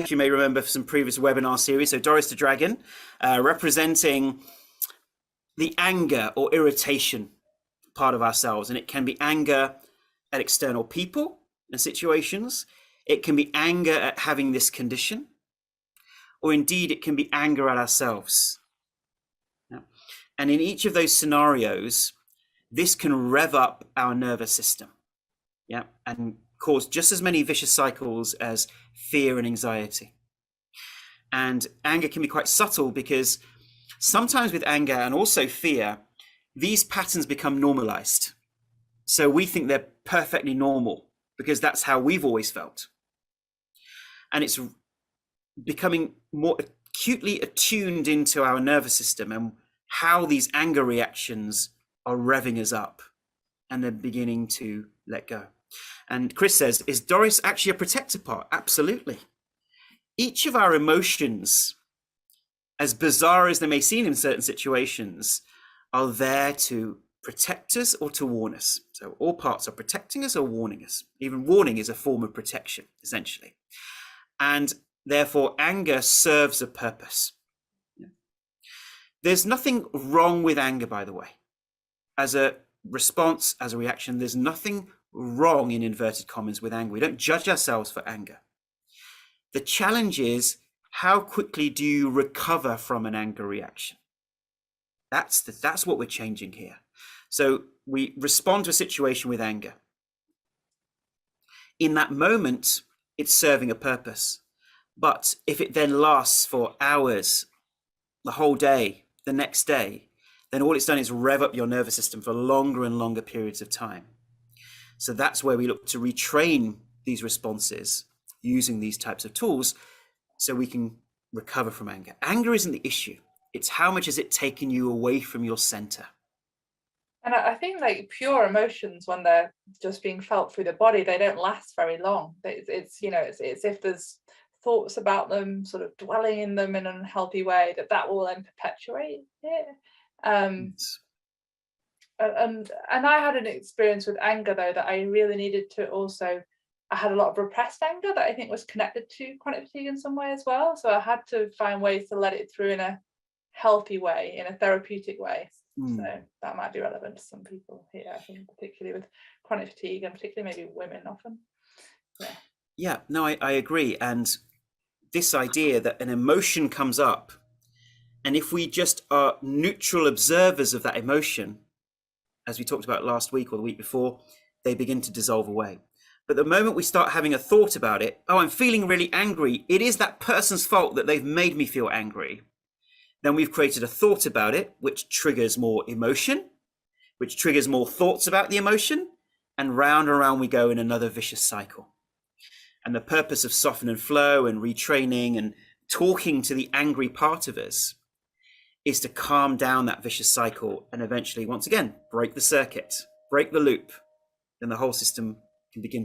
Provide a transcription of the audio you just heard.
Ashok, you may remember from some previous webinar series. So Doris the dragon, representing the anger or irritation part of ourselves. And it can be anger at external people and situations. It can be anger at having this condition, or indeed it can be anger at ourselves. Yeah. And in each of those scenarios, this can rev up our nervous system, yeah, and cause just as many vicious cycles as fear and anxiety. And anger can be quite subtle, because sometimes with anger and also fear, these patterns become normalized. So we think they're perfectly normal because that's how we've always felt. And it's becoming more acutely attuned into our nervous system and how these anger reactions are revving us up and then beginning to let go. And Chris says, is Doris actually a protector part? Absolutely. Each of our emotions, as bizarre as they may seem in certain situations, are there to protect us or to warn us. So all parts are protecting us or warning us. Even warning is a form of protection, essentially. And therefore, anger serves a purpose. There's nothing wrong with anger, by the way. As a response, as a reaction, there's nothing wrong, in inverted commas, with anger. We don't judge ourselves for anger. The challenge is, how quickly do you recover from an anger reaction? That's what we're changing here. So we respond to a situation with anger. In that moment, it's serving a purpose. But if it then lasts for hours, the whole day, the next day, then all it's done is rev up your nervous system for longer and longer periods of time. So that's where we look to retrain these responses using these types of tools so we can recover from anger. Anger isn't the issue. It's how much has it taken you away from your center. And I think like pure emotions, when they're just being felt through the body, they don't last very long. It's if there's thoughts about them, sort of dwelling in them in an unhealthy way, that will then perpetuate it. Yes. And I had an experience with anger, though, that I really needed to also, I had a lot of repressed anger that I think was connected to chronic fatigue in some way as well. So I had to find ways to let it through in a healthy way, in a therapeutic way. So that might be relevant to some people here, I think, particularly with chronic fatigue, and particularly maybe women often. Yeah, no, I agree. And this idea that an emotion comes up, and if we just are neutral observers of that emotion, as we talked about last week or the week before, they begin to dissolve away. But the moment we start having a thought about it, oh, I'm feeling really angry, it is that person's fault that they've made me feel angry. Then we've created a thought about it, which triggers more emotion, which triggers more thoughts about the emotion, and round we go in another vicious cycle. And the purpose of Soften and Flow and retraining and talking to the angry part of us is to calm down that vicious cycle and eventually, once again, break the circuit, break the loop. Then the whole system can begin